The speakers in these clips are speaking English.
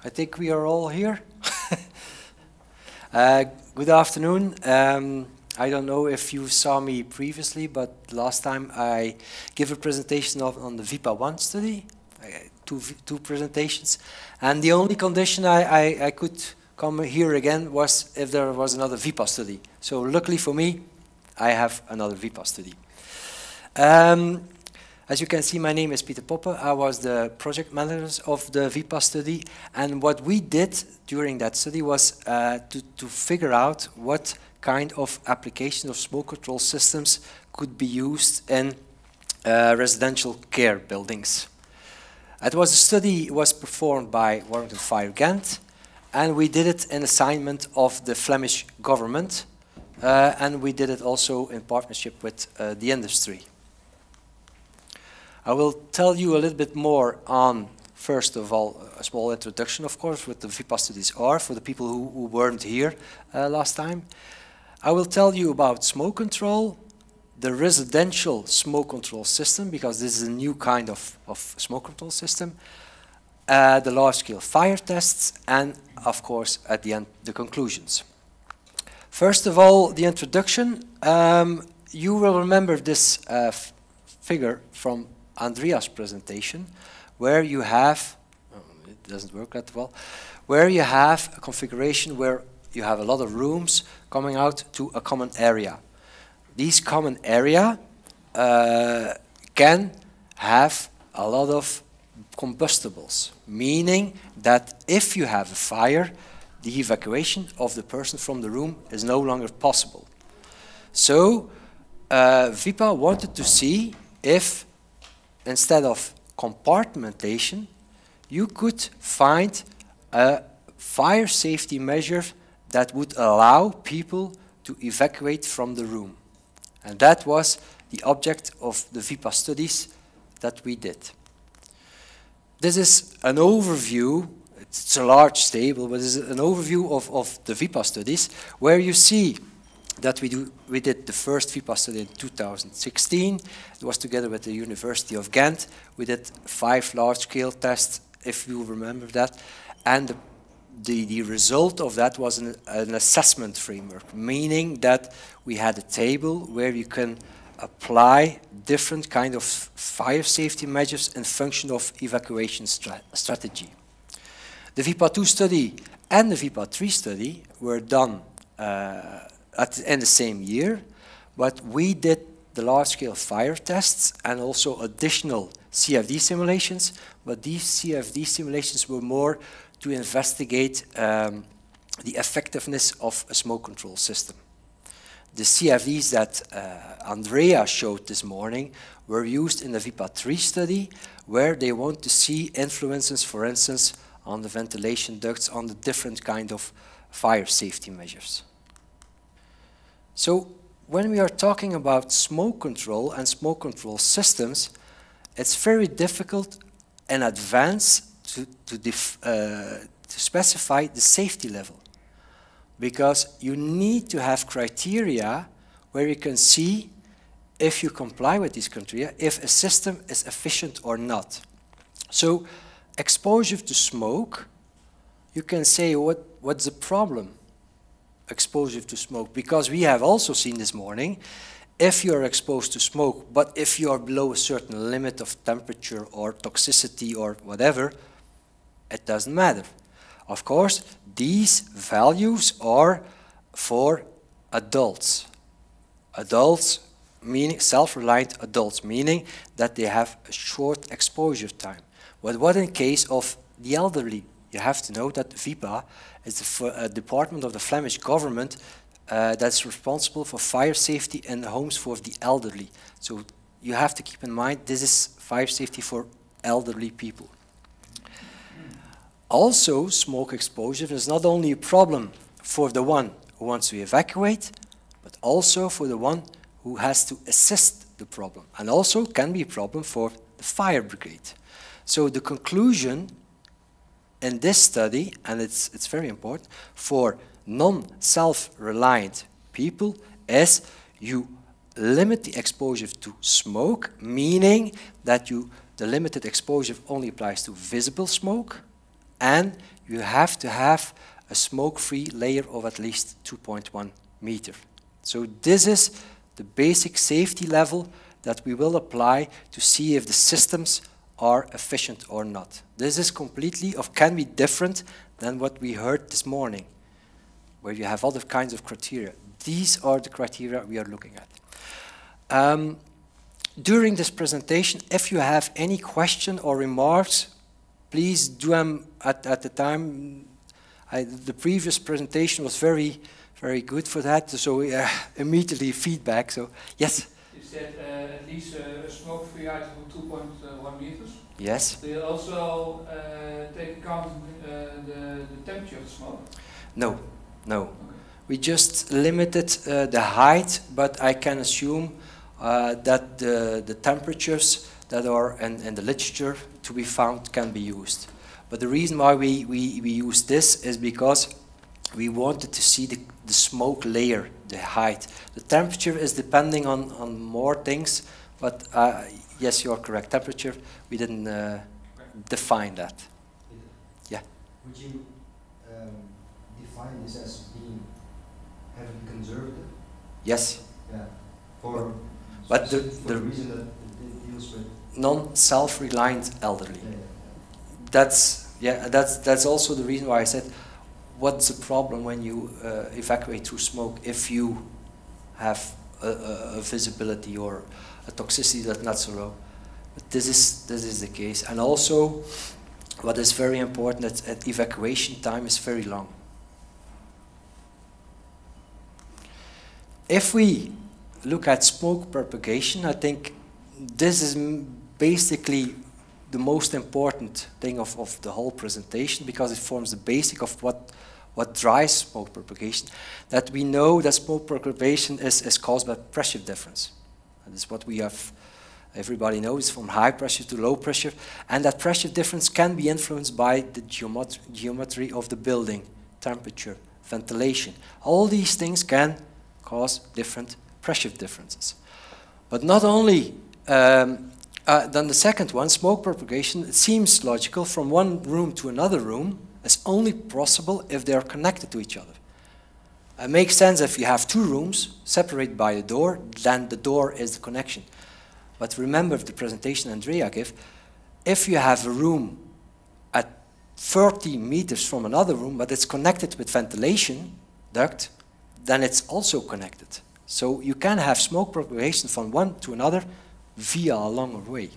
I think we are all here. Good afternoon. I don't know if you saw me previously, but last time I gave a presentation on the VIPA I study, two presentations, and the only condition I could come here again was if there was another VIPA study. So luckily for me, I have another VIPA study. As you can see, my name is Pieter Poppe. I was the project manager of the VIPA study, and what we did during that study was to figure out what kind of application of smoke control systems could be used in residential care buildings. It was a study was performed by Warrington Fire Ghent, and we did it in assignment of the Flemish government, and we did it also in partnership with the industry. I will tell you a little bit more on, first of all, a small introduction, of course, what the VIPA studies are for the people who weren't here last time. I will tell you about smoke control, the residential smoke control system, because this is a new kind of smoke control system, the large-scale fire tests, and, of course, at the end, the conclusions. First of all, the introduction. You will remember this figure from Andrea's presentation, where you have, it doesn't work that well, where you have a configuration where you have a lot of rooms coming out to a common area. These common area can have a lot of combustibles, meaning that if you have a fire, the evacuation of the person from the room is no longer possible. So VIPA wanted to see if instead of compartmentation, you could find a fire safety measure that would allow people to evacuate from the room. And that was the object of the VIPA studies that we did. This is an overview, it's a large table, but it's an overview of the VIPA studies, where you see that we did the first VIPA study in 2016. It was together with the University of Ghent. We did 5 large-scale tests, if you remember that. And the result of that was an assessment framework, meaning that we had a table where you can apply different kind of fire safety measures in function of evacuation strategy. The VIPA II study and the VIPA III study were done in the same year, but we did the large-scale fire tests and also additional CFD simulations, but these CFD simulations were more to investigate the effectiveness of a smoke control system. The CFDs that Andrea showed this morning were used in the VIPA III study, where they want to see influences, for instance, on the ventilation ducts, on the different kind of fire safety measures. So when we are talking about smoke control and smoke control systems, it's very difficult in advance to specify the safety level, because you need to have criteria where you can see if you comply with these criteria, if a system is efficient or not. So exposure to smoke, you can say what's the problem? Exposure to smoke, because we have also seen this morning, if you are exposed to smoke, but if you are below a certain limit of temperature or toxicity or whatever, it doesn't matter. Of course, these values are for adults. Adults, meaning self-reliant adults, meaning that they have a short exposure time. But what in case of the elderly? You have to know that VIPA is a department of the Flemish government that's responsible for fire safety in homes for the elderly. So you have to keep in mind this is fire safety for elderly people. Also, smoke exposure is not only a problem for the one who wants to evacuate, but also for the one who has to assist the problem, and also can be a problem for the fire brigade. So the conclusion in this study, and it's very important, for non-self-reliant people is you limit the exposure to smoke, meaning that the limited exposure only applies to visible smoke, and you have to have a smoke-free layer of at least 2.1 meter. So this is the basic safety level that we will apply to see if the systems are efficient or not. This is completely, or can be different than what we heard this morning, where you have other kinds of criteria. These are the criteria we are looking at. During this presentation, if you have any question or remarks, please do them at the time. The previous presentation was very good for that, so immediately feedback. So yes? Is that at least a smoke-free item of 2.1 meters? Yes. Do you also take account the temperature of the smoke? No. Okay. We just limited the height, but I can assume that the temperatures that are in the literature to be found can be used. But the reason why we use this is because we wanted to see the smoke layer, the height. The temperature is depending on more things, but yes, you are correct. Temperature, we didn't define that. Yeah. Would you define this as being heavily conservative? Yes. Yeah. But the reason that it deals with non-self-reliant elderly. Yeah. That's also the reason why I said, what's the problem when you evacuate through smoke if you have a visibility or a toxicity that's not so low? But this is the case, and also what is very important is that evacuation time is very long. If we look at smoke propagation, I think this is basically the most important thing of the whole presentation, because it forms the basic of what drives smoke propagation. That we know that smoke propagation is caused by pressure difference. That is what we have, everybody knows, from high pressure to low pressure, and that pressure difference can be influenced by the geometry of the building, temperature, ventilation. All these things can cause different pressure differences. But not only then the second one, smoke propagation, it seems logical from one room to another room. It's only possible if they are connected to each other. It makes sense if you have two rooms separated by a door, then the door is the connection. But remember the presentation Andrea gave, if you have a room at 30 meters from another room, but it's connected with ventilation duct, then it's also connected. So you can have smoke propagation from one to another via a longer way.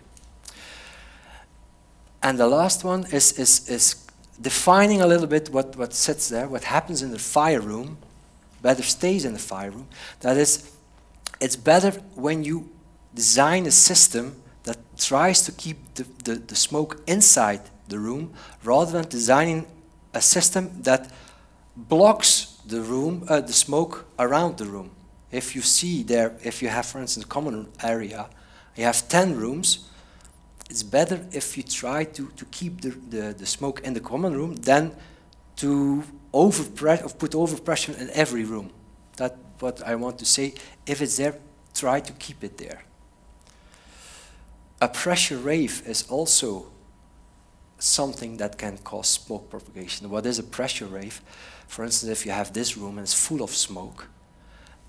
And the last one is defining a little bit what sits there, what happens in the fire room, better stays in the fire room. That is, it's better when you design a system that tries to keep the smoke inside the room, rather than designing a system that blocks the room, the smoke around the room. If you see there, if you have, for instance, a common area, you have 10 rooms, it's better if you try to keep the smoke in the common room than to put overpressure in every room. That's what I want to say. If it's there, try to keep it there. A pressure wave is also something that can cause smoke propagation. What is a pressure wave? For instance, if you have this room and it's full of smoke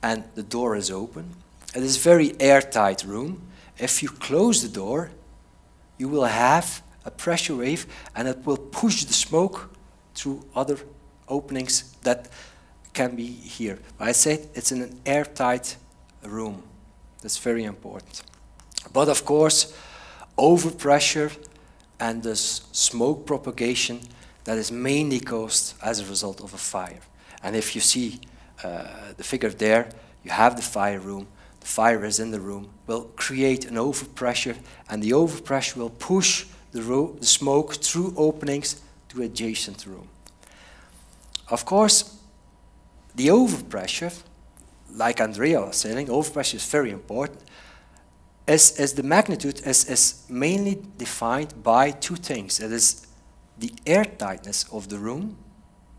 and the door is open, it is a very airtight room. If you close the door, you will have a pressure wave and it will push the smoke through other openings that can be here. I said it's in an airtight room. That's very important. But of course, overpressure and the smoke propagation, that is mainly caused as a result of a fire. And if you see the figure there, you have the fire room. The fire is in the room, will create an overpressure, and the overpressure will push the smoke through openings to adjacent room. Of course, the overpressure, like Andrea was saying, overpressure is very important. As the magnitude is mainly defined by two things. It is the airtightness of the room.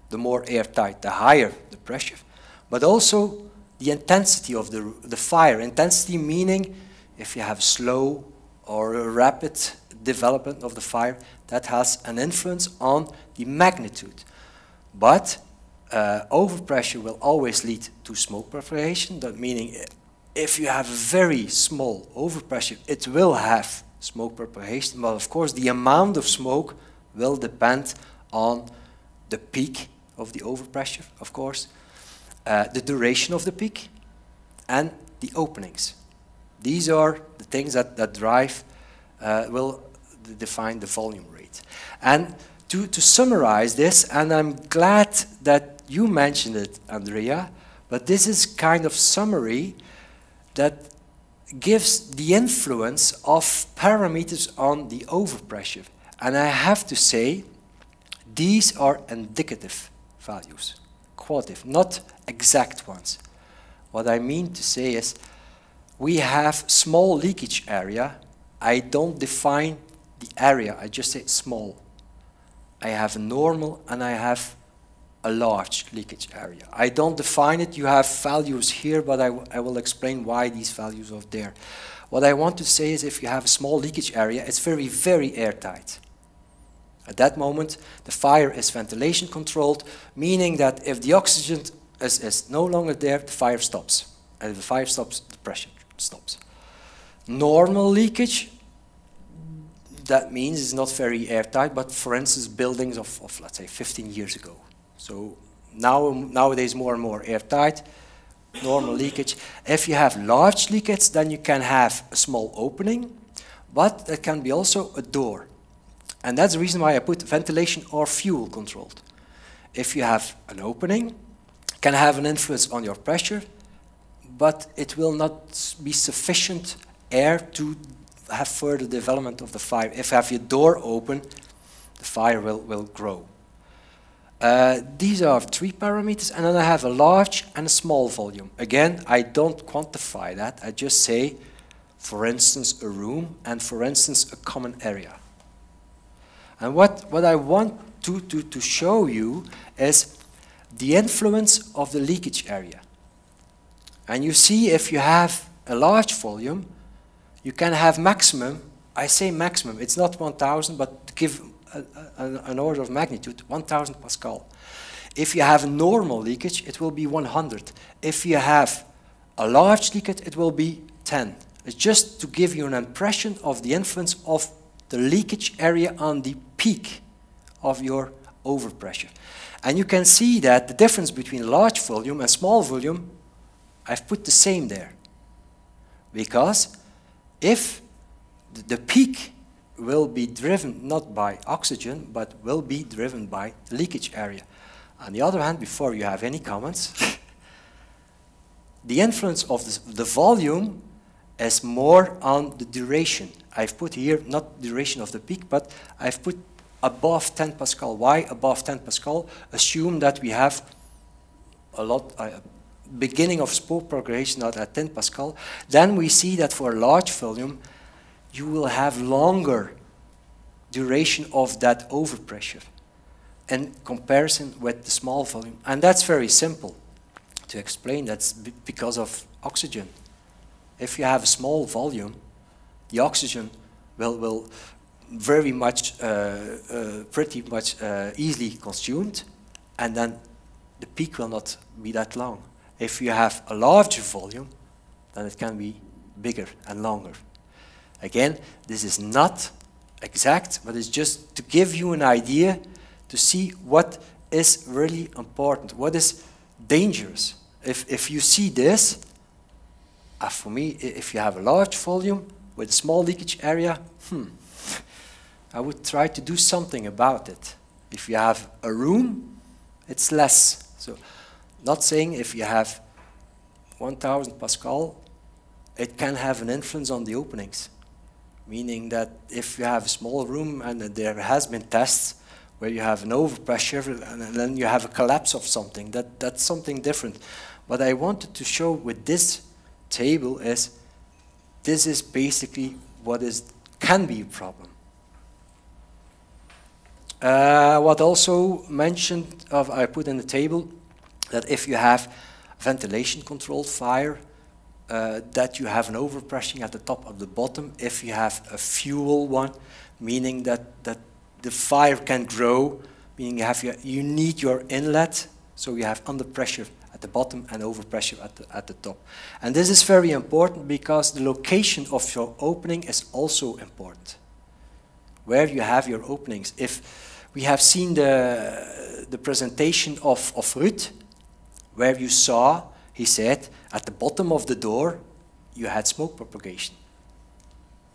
The more airtight, the higher the pressure. But also the intensity of the fire. Intensity meaning if you have slow or a rapid development of the fire, that has an influence on the magnitude. But overpressure will always lead to smoke propagation. That meaning, if you have a very small overpressure, it will have smoke propagation. But of course, the amount of smoke will depend on the peak of the overpressure, of course, the duration of the peak, and the openings. These are the things that drive, will define the volume rate. And to summarize this, and I'm glad that you mentioned it, Andrea, but this is kind of summary that gives the influence of parameters on the overpressure. And I have to say, these are indicative values, qualitative, not exact ones. What I mean to say is, we have small leakage area. I don't define the area, I just say small. I have a normal and I have a large leakage area. I don't define it, you have values here, but I will explain why these values are there. What I want to say is, if you have a small leakage area, it's very, very airtight. At that moment, the fire is ventilation controlled, meaning that if the oxygen is no longer there, the fire stops. And if the fire stops, the pressure stops. Normal leakage, that means it's not very airtight, but for instance, buildings of let's say 15 years ago. So nowadays more and more airtight, normal leakage. If you have large leakage, then you can have a small opening, but it can be also a door. And that's the reason why I put ventilation or fuel controlled. If you have an opening, it can have an influence on your pressure, but it will not be sufficient air to have further development of the fire. If you have your door open, the fire will grow. These are 3 parameters, and then I have a large and a small volume. Again, I don't quantify that. I just say, for instance, a room, and for instance, a common area. And what I want to show you is the influence of the leakage area. And you see, if you have a large volume, you can have maximum, I say maximum, it's not 1000, but to give an order of magnitude, 1000 Pascal. If you have a normal leakage, it will be 100. If you have a large leakage, it will be 10. It's just to give you an impression of the influence of the leakage area on the peak of your overpressure. And you can see that the difference between large volume and small volume, I've put the same there. Because if the peak will be driven not by oxygen, but will be driven by the leakage area. On the other hand, before you have any comments, the influence of the volume is more on the duration. I've put here not duration of the peak, but I've put above 10 Pascal. Why above 10 Pascal? Assume that we have a lot, beginning of smoke propagation at 10 Pascal. Then we see that for a large volume, you will have longer duration of that overpressure in comparison with the small volume. And that's very simple to explain. That's because of oxygen. If you have a small volume, the oxygen will very much, pretty much easily consumed, and then the peak will not be that long. If you have a larger volume, then it can be bigger and longer. Again, this is not exact, but it's just to give you an idea to see what is really important, what is dangerous. If you see this, for me, if you have a large volume with a small leakage area, I would try to do something about it. If you have a room, it's less. So, not saying if you have 1000 Pascal, it can have an influence on the openings. Meaning that if you have a small room and there has been tests where you have an overpressure and then you have a collapse of something, that's something different. What I wanted to show with this table is this is basically what can be a problem. What also mentioned, I put in the table, that if you have ventilation controlled fire, that you have an overpressing at the top of the bottom. If you have a fuel one, meaning that the fire can grow, meaning you need your inlet, so you have under pressure at the bottom and overpressure at the top. And this is very important because the location of your opening is also important. Where you have your openings. If we have seen the presentation of Ruud, where you saw, he said, at the bottom of the door, you had smoke propagation.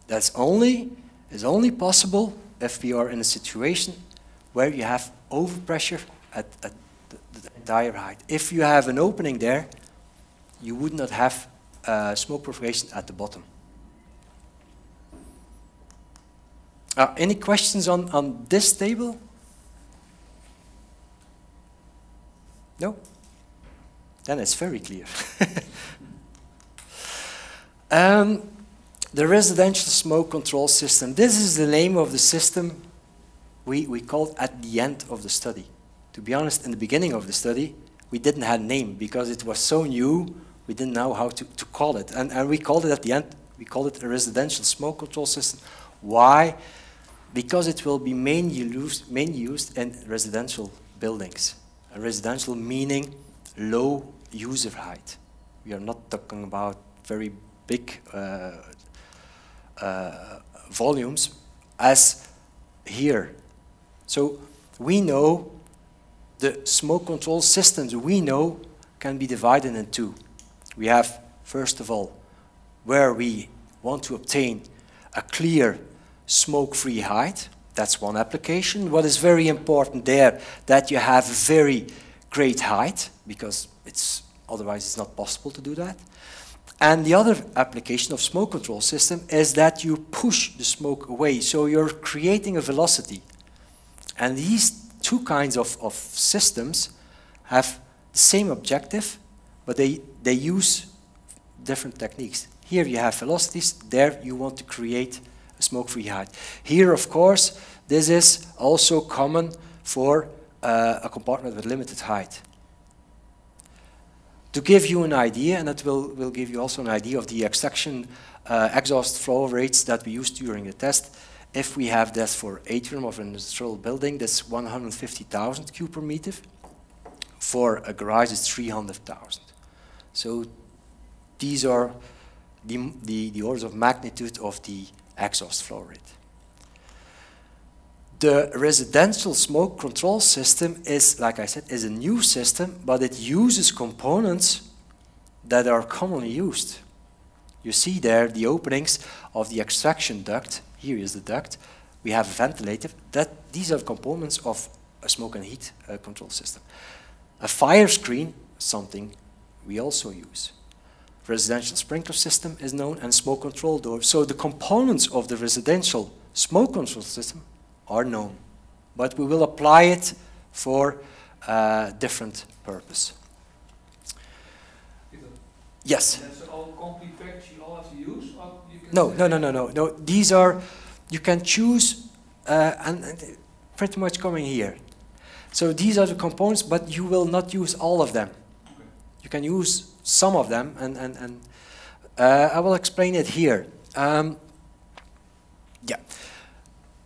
That's is only possible if we are in a situation where you have overpressure at the entire height. If you have an opening there, you would not have smoke propagation at the bottom. Any questions on this table? No? Then it's very clear. The residential smoke control system. This is the name of the system we called at the end of the study. To be honest, in the beginning of the study, we didn't have a name because it was so new, we didn't know how to call it. And we called it at the end, we called it a residential smoke control system. Why? Because it will be mainly used in residential buildings. A residential meaning low user height. We are not talking about very big volumes as here. So we know the smoke control systems we know can be divided in two. We have, first of all, where we want to obtain a clear smoke-free height. That's one application. What is very important there, that you have a very great height, because otherwise it's not possible to do that. And the other application of smoke control system is that you push the smoke away, so you're creating a velocity. And these two kinds of systems have the same objective, but they use different techniques. Here you have velocities, there you want to create a smoke-free height. Here, of course, this is also common for a compartment with limited height. To give you an idea, and that will give you also an idea of the extraction exhaust flow rates that we used during the test. If we have that for atrium of an industrial building, that's 150,000 cube per meter. For a garage, it's 300,000. So these are the orders of magnitude of the exhaust flow rate. The residential smoke control system is, like I said, is a new system, but it uses components that are commonly used. You see there the openings of the extraction duct. Here is the duct. We have a ventilator. These are components of a smoke and heat control system. A fire screen, something we also use. Residential sprinkler system is known, and smoke control door. So the components of the residential smoke control system are known, but we will apply it for different purpose. Peter, yes? that's all complete package you all have to use? Or you can No. These are, you can choose, and pretty much coming here. So these are the components, but you will not use all of them. Okay. You can use some of them, and I will explain it here. Yeah.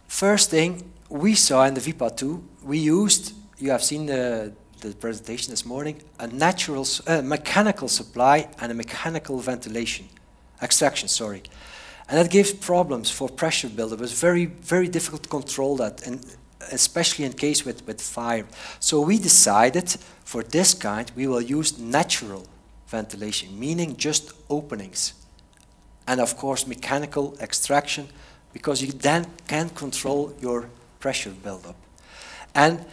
First thing we saw in the VIPA II, we used, you have seen the presentation this morning, a natural, mechanical supply and a mechanical ventilation, extraction, sorry. And that gives problems for pressure buildup. It was very, very difficult to control that, and especially in case with fire. So we decided for this kind, we will use natural ventilation, meaning just openings. And of course, mechanical extraction, because you then can control your pressure buildup. And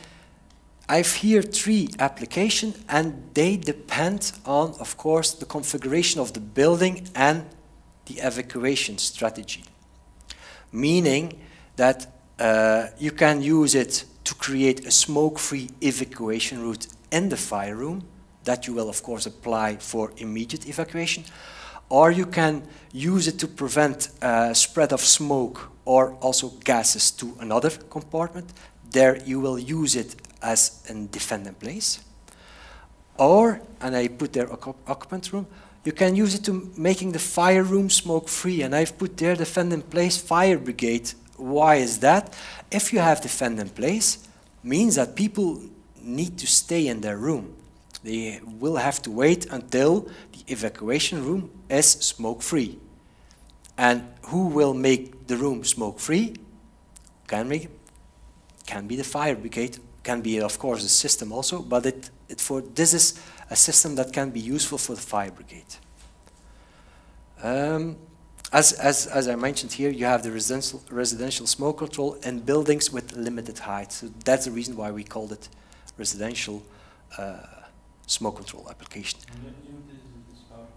I've here 3 applications, and they depend on, of course, the configuration of the building and the evacuation strategy. Meaning that you can use it to create a smoke-free evacuation route in the fire room, that you will, of course, apply for immediate evacuation. Or you can use it to prevent spread of smoke or also gases to another compartment. There you will use it as a defend in place. Or, and I put there occupant room, you can use it to making the fire room smoke free. And I've put there defend in place fire brigade Why is that? If you have the fan in place, means that people need to stay in their room. They will have to wait until the evacuation room is smoke-free. And who will make the room smoke-free? Can be the fire brigade, can be of course the system also, but this is a system that can be useful for the fire brigade. As I mentioned here, you have the residential smoke control in buildings with limited height. So that's the reason why we called it residential smoke control application. And the unit is about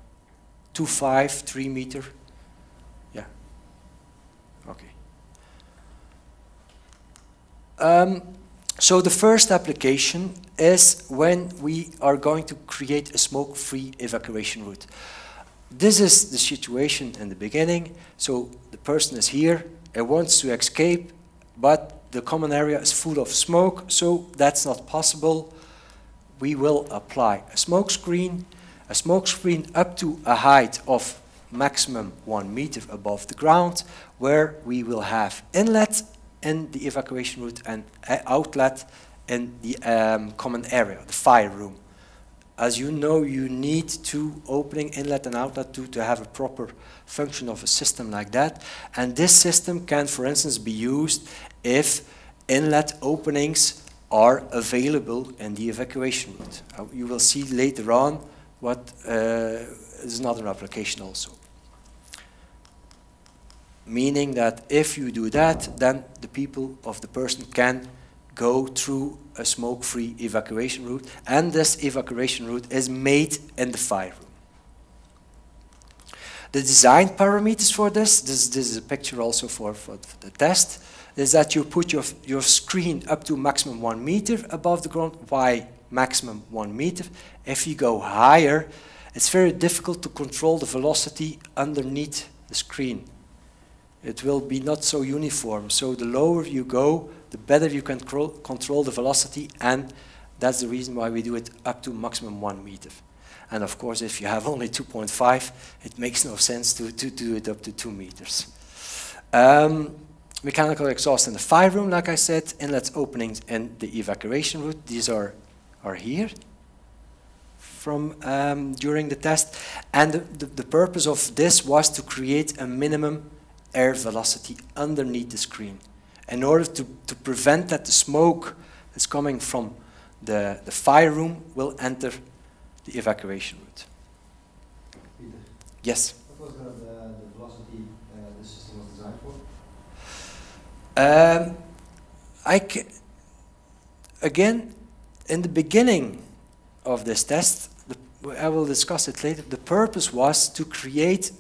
2.5, 3 meter. Yeah. Okay. So the first application is when we are going to create a smoke-free evacuation route. This is the situation in the beginning. So the person is here, he wants to escape, but the common area is full of smoke, so that's not possible. We will apply a smoke screen up to a height of maximum 1 meter above the ground, where we will have inlet in the evacuation route and outlet in the common area, the fire room. As you know, you need two opening, inlet and outlet to have a proper function of a system like that. And this system can, for instance, be used if inlet openings are available in the evacuation route. You will see later on what is another application also. Meaning that if you do that, then the people of the person can go through a smoke-free evacuation route, and this evacuation route is made in the fire room. The design parameters for this is a picture also for the test, is that you put your screen up to maximum 1 meter above the ground. Why maximum 1 meter? If you go higher, it's very difficult to control the velocity underneath the screen. It will be not so uniform, so the lower you go, the better you can control the velocity, and that's the reason why we do it up to maximum 1 meter. And of course, if you have only 2.5, it makes no sense to do it up to 2 meters. Mechanical exhaust in the fire room, like I said, inlet openings in the evacuation route. These are here from during the test. And the purpose of this was to create a minimum air velocity underneath the screen, in order to prevent that the smoke that's coming from the fire room will enter the evacuation route. Peter, Yes? what was the velocity the system was designed for? Again, in the beginning of this test, I will discuss it later, the purpose was to create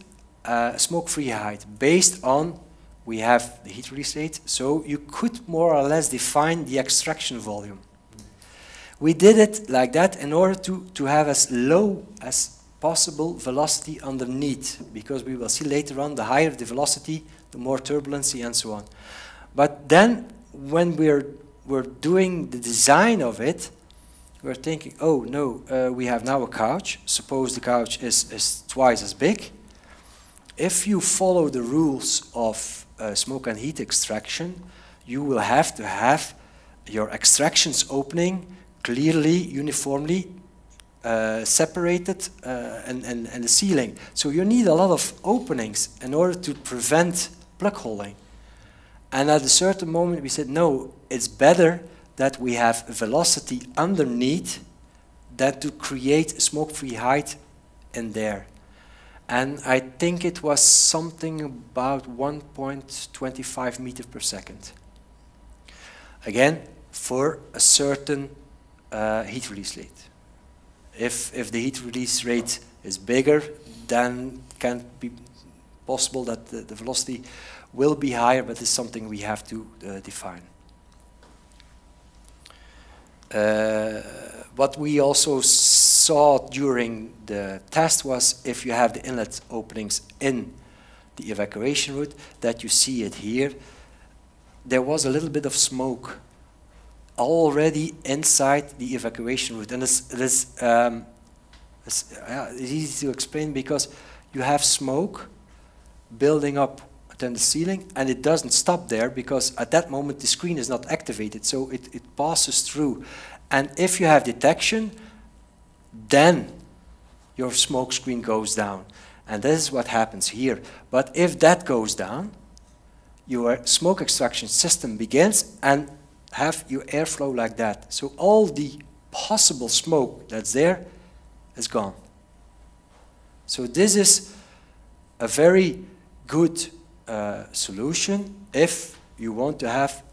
a smoke-free height based on we have the heat release rate, so you could more or less define the extraction volume. We did it like that in order to have as low as possible velocity underneath, because we will see later on the higher the velocity, the more turbulency and so on. But then when we're doing the design of it, we're thinking, oh no, we have now a couch. Suppose the couch is twice as big. If you follow the rules of smoke and heat extraction, you will have to have your extractions opening clearly, uniformly separated in the ceiling. So you need a lot of openings in order to prevent plug holing. And at a certain moment we said, no, it's better that we have velocity underneath than to create a smoke-free height in there. And I think it was something about 1.25 meters per second. Again, for a certain heat release rate. If the heat release rate is bigger, then it can be possible that the velocity will be higher, but it's something we have to define. What we also saw during the test was if you have the inlet openings in the evacuation route, that you see it here, there was a little bit of smoke already inside the evacuation route. And it's easy to explain because you have smoke building up but then the ceiling, and it doesn't stop there because at that moment the screen is not activated, so it passes through. And if you have detection, then your smoke screen goes down. And this is what happens here. But if that goes down, your smoke extraction system begins and have your airflow like that. So all the possible smoke that's there is gone. So this is a very good solution if you want to have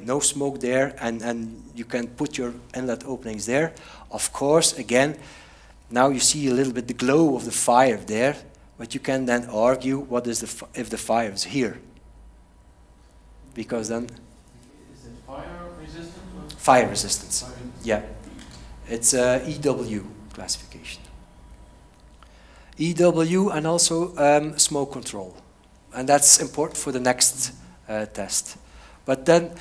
no smoke there and you can put your inlet openings there. Of course, again, now you see a little bit the glow of the fire there, but you can then argue what is if the fire is here. Because then... Is it fire resistant? Or fire resistance. Fire resistant. Yeah. It's EW classification. EW and also smoke control. And that's important for the next test. But then,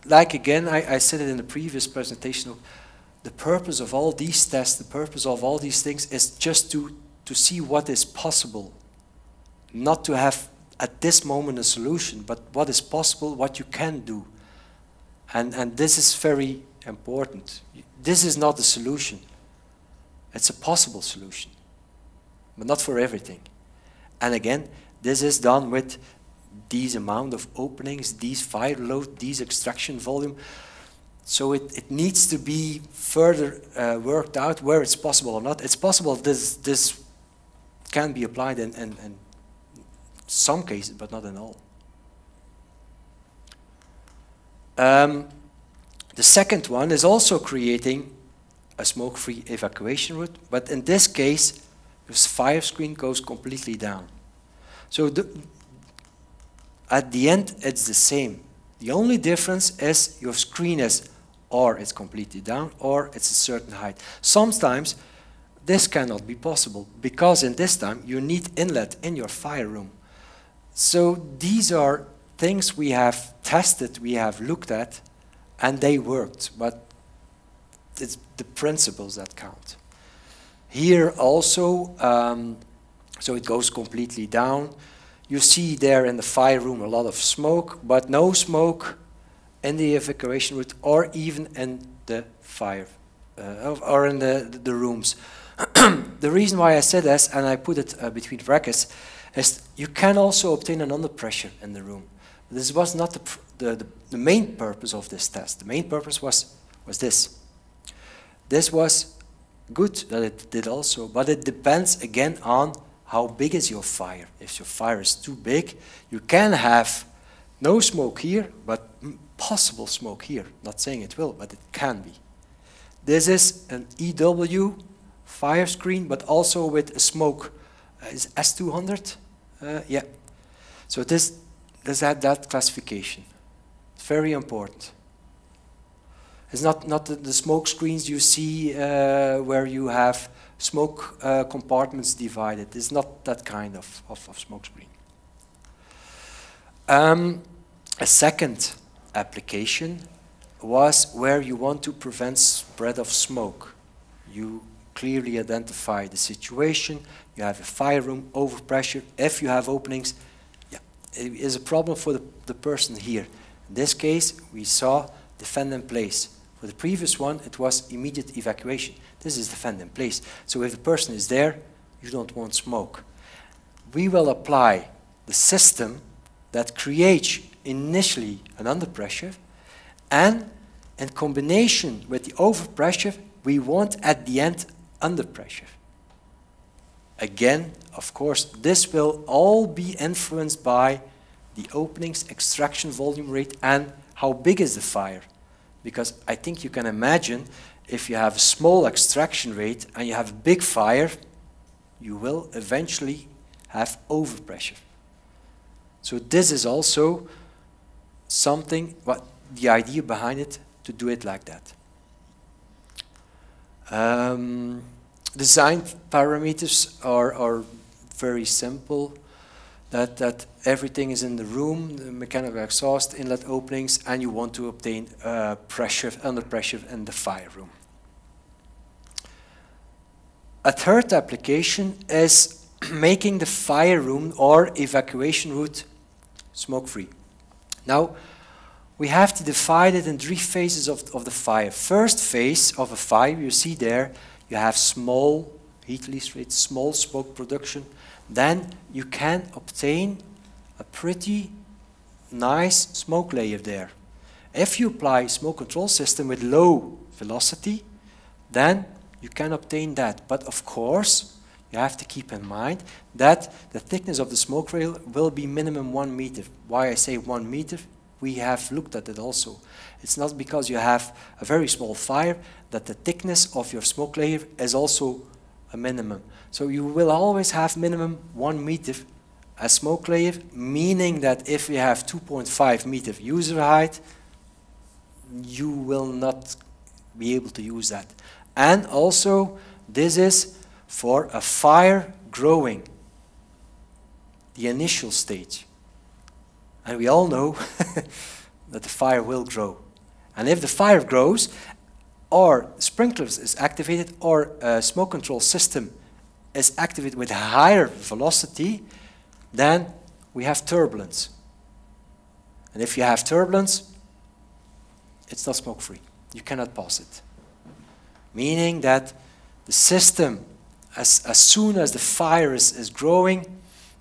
like again, I said it in the previous presentation, the purpose of all these tests, the purpose of all these things is just to see what is possible. Not to have at this moment a solution, but what is possible, what you can do. And this is very important. This is not a solution. It's a possible solution, but not for everything. And again, this is done with these amount of openings, these fire load, these extraction volume. So it needs to be further worked out where it's possible or not. It's possible this can be applied in some cases, but not in all. The second one is also creating a smoke-free evacuation route, but in this case, the fire screen goes completely down. So at the end, it's the same. The only difference is your screen is or it's completely down or it's a certain height. Sometimes this cannot be possible because in this time you need inlet in your fire room. So these are things we have tested, we have looked at, and they worked, but it's the principles that count. Here also, so it goes completely down. You see there in the fire room a lot of smoke, but no smoke in the evacuation route or even in the fire, or in the rooms. The reason why I said this, and I put it between brackets, is you can also obtain an under pressure in the room. This was not the main purpose of this test. The main purpose was this. This was good that it did also, but it depends again on how big is your fire. If your fire is too big, you can have no smoke here, but possible smoke here. Not saying it will, but it can be. This is an EW fire screen, but also with a smoke. Is S200? Yeah. So this had that classification. It's very important. It's not the smoke screens you see where you have smoke compartments divided. It's not that kind of smoke screen. A second application was where you want to prevent spread of smoke. You clearly identify the situation. You have a fire room, overpressure. If you have openings, yeah, it is a problem for the person here. In this case, we saw defend in place. For the previous one, it was immediate evacuation. This is defend in place. So if the person is there, you don't want smoke. We will apply the system that creates initially an underpressure, and in combination with the overpressure, we want at the end underpressure. Again, of course, this will all be influenced by the openings, extraction volume rate, and how big is the fire. Because I think you can imagine if you have a small extraction rate and you have a big fire, you will eventually have overpressure. So this is also something, what the idea behind it, to do it like that. Design parameters are very simple. That everything is in the room, the mechanical exhaust, inlet openings, and you want to obtain pressure, under pressure in the fire room. A third application is making the fire room or evacuation route smoke-free. Now, we have to divide it in 3 phases of the fire. First phase of a fire, you see there, you have small heat release rate, small smoke production. Then you can obtain a pretty nice smoke layer there. If you apply smoke control system with low velocity, then you can obtain that. But of course, you have to keep in mind that the thickness of the smoke rail will be minimum 1 meter. Why I say 1 meter? We have looked at it also. It's not because you have a very small fire that the thickness of your smoke layer is also a minimum. So you will always have minimum 1 meter as smoke layer, meaning that if you have 2.5 meter user height, you will not be able to use that. And also, this is for a fire growing, the initial stage. And we all know that the fire will grow. And if the fire grows, or sprinklers is activated, or a smoke control system is activated with higher velocity, then we have turbulence. And if you have turbulence, it's not smoke-free. You cannot pass it. Meaning that the system, as soon as the fire is growing,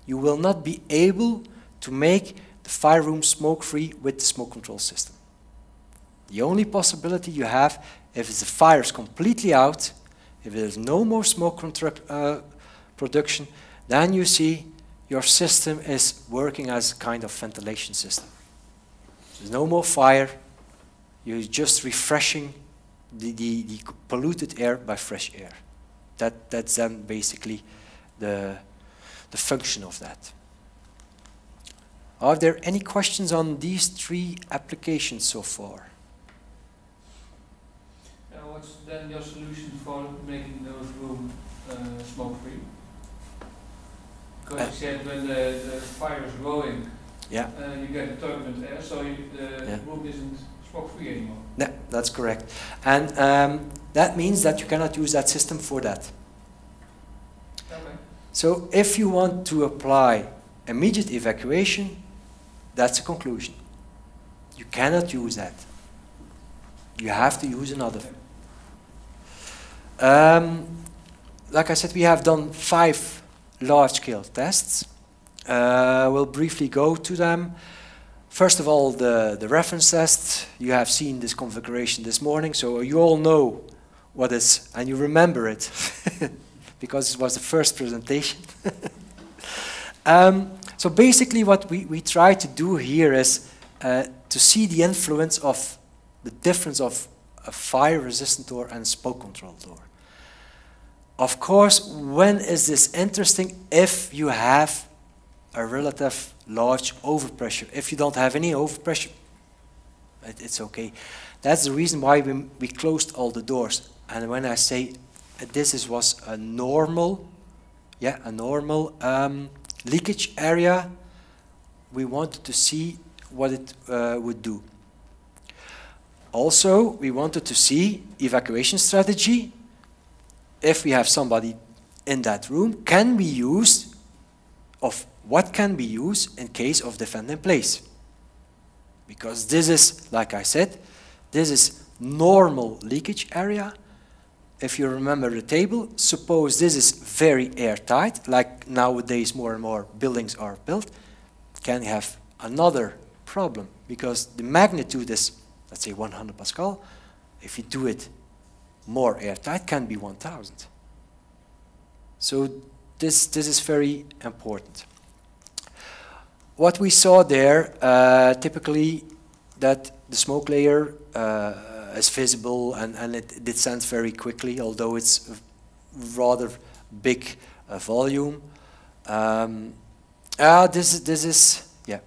you will not be able to make the fire room smoke-free with the smoke control system. The only possibility you have, if the fire is completely out, if there's no more smoke production, then you see your system is working as a kind of ventilation system. There's no more fire, you're just refreshing the polluted air by fresh air. That's then basically the function of that. Are there any questions on these 3 applications so far? What's then your solution for making those rooms smoke-free? Because you said when the fire is growing, yeah, you get turbulent air, so the room isn't smoke-free anymore. Yeah, that's correct. And that means that you cannot use that system for that. Okay. So if you want to apply immediate evacuation, that's a conclusion. You cannot use that. You have to use another. Like I said, we have done 5 large-scale tests. We'll briefly go to them. First of all, the reference test. You have seen this configuration this morning, so you all know what is, and you remember it, because it was the first presentation. So basically what we try to do here is to see the influence of the difference of a fire-resistant door and a smoke-controlled door. Of course, when is this interesting? If you have a relative large overpressure. If you don't have any overpressure, it's okay. That's the reason why we closed all the doors. And when I say this was a normal, leakage area, we wanted to see what it would do. Also, we wanted to see evacuation strategy. If we have somebody in that room, can be used, of what can be used in case of defend in place. Because this is, like I said, this is normal leakage area. If you remember the table, suppose this is very airtight, like nowadays more and more buildings are built, can have another problem, because the magnitude is, let's say 100 Pascal. If you do it more airtight, can be 1000. So this is very important. What we saw there, typically that the smoke layer is visible and it descends very quickly, although it's a rather big volume. This is, yeah,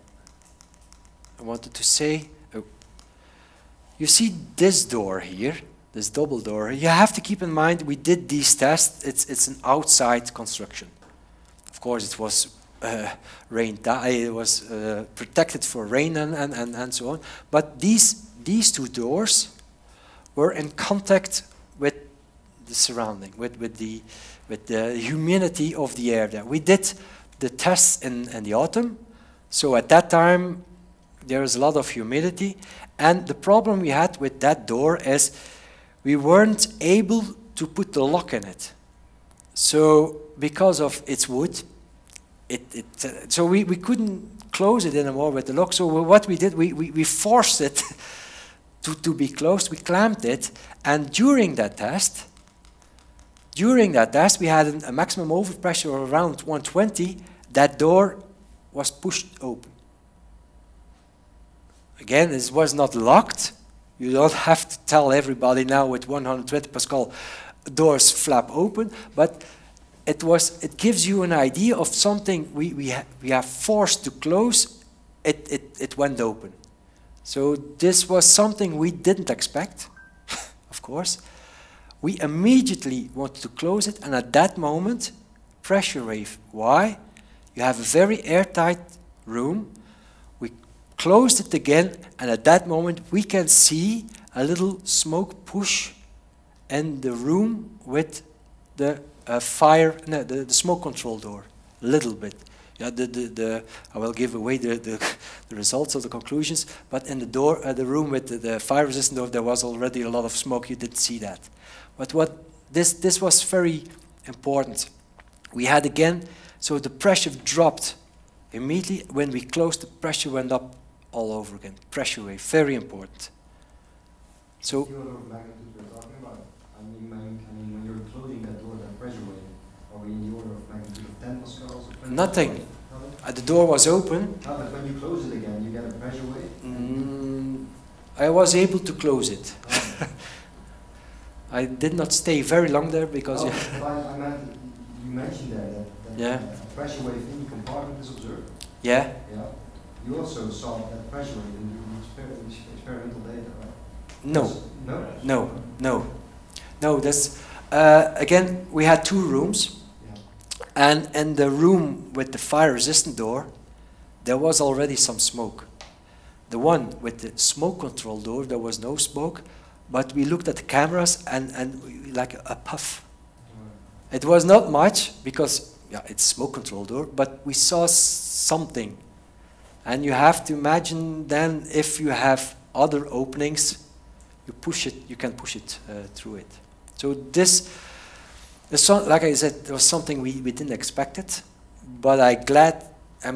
I wanted to say, you see this door here, this double door. You have to keep in mind we did these tests. It's an outside construction. Of course, it was it was protected for rain and so on. But these 2 doors were in contact with the surrounding, with the humidity of the air there. We did the tests in the autumn, So at that time, there is a lot of humidity. And the problem we had with that door is we weren't able to put the lock in it. So because of its wood, so we couldn't close it anymore with the lock. So what we did, we forced it to be closed. We clamped it. And during that test, we had a maximum overpressure of around 120. That door was pushed open. Again, this was not locked. You don't have to tell everybody now with 120 Pascal doors flap open, but it gives you an idea of something we are forced to close. It went open. So this was something we didn't expect, of course. We immediately wanted to close it, and at that moment, pressure wave. Why? You have a very airtight room. We closed it again, and at that moment, we can see a little smoke push in the room with the the smoke control door, a little bit. Yeah, I will give away the results of the conclusions, but in the room with the fire-resistant door, there was already a lot of smoke. You didn't see that. But this was very important. We had again, so the pressure dropped immediately. When we closed, the pressure went up all over again. Pressure wave, very important. So. What's the order of magnitude we're talking about? I mean, when you're closing that door, that pressure wave, are we in the order of magnitude of 10 pascals? Or 20 Nothing. Pascals? The door was open. No, but when you close it again, you get a pressure wave? I was able to close it. I did not stay very long there because... I meant, you mentioned there that a pressure wave in the compartment is observed. Yeah. Yeah. You also saw that pressure wave in the experimental data, right? No. No? No. No. No, that's... again, we had two rooms. Yeah. And in the room with the fire-resistant door, there was already some smoke. The one with the smoke control door, there was no smoke, but we looked at the cameras and like a puff. It was not much because it's smoke control door, but we saw something. And you have to imagine then if you have other openings, you can push it through it. So this, like I said, it was something we didn't expect it, but I'm